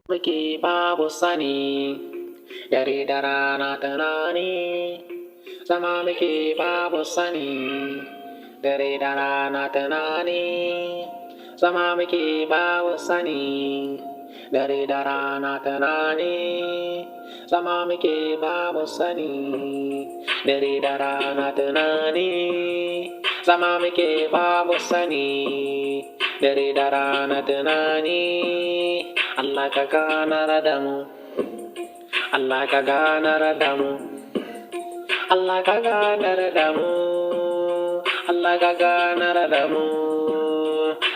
muke babu sani, dare da rana tunani, zama muke babu sani, dare da rana tunani, zama muke babu sani, dare da rana tunani, zama muke babu sani, dare da rana tunani, zama muke babu sani, dare da rana tunani. Allah ka ganar da mu, Allah ka ganar da mu, Allah ka ganar da mu, Allah ka ganar da mu.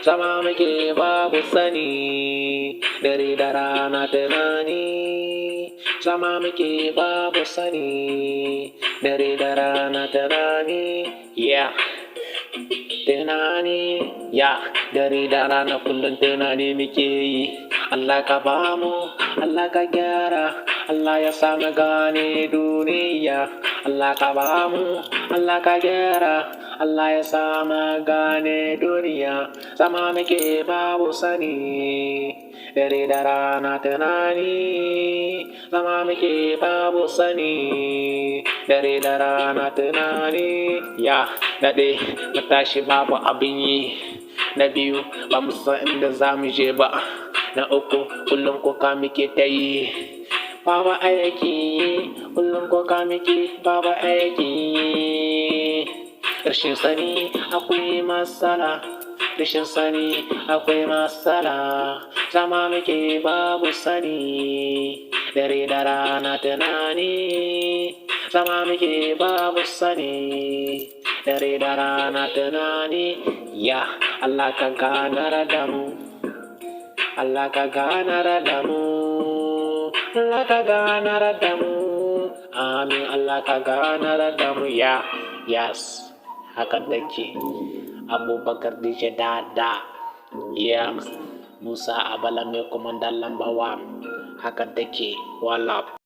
Zama muke babu sani, dare da rana tunani, zama muke babu sani, dare da rana tunani. Yeah. Tunani, ya dare da rana kullum tunani muke yi. Allah ka bamu, Allah ka gyara, Allah ya sa mu gane duniya. Allah ka bamu, Allah ka gyara, Allah ya sa mu gane duniya. Zama muke babu sani, dare da rana tunani, zama muke babu sani, dare da rana tunani. Ya daɗe mu tashi babu abin yi. Na biyu ba mu san inda za mu je ba. Na uku kullum kuka muke ta yi, baba aiki, kullum kuka muke baba aiki. Rashin sani akwai matsala, rashin sani akwai matsala. Zama muke babu sani, dare da rana tunani, zama muke babu sani, dare da rana tunani. Ya Allah ka ganar da mu, Allah ka ganar da mu, Allah ka ganar da mu, amin. Allah ka ganar da mu. Ya, yes, haka take. Abubakar DJ Dada, ya Musa Abala mai kumandan lambawa, haka take. Wala.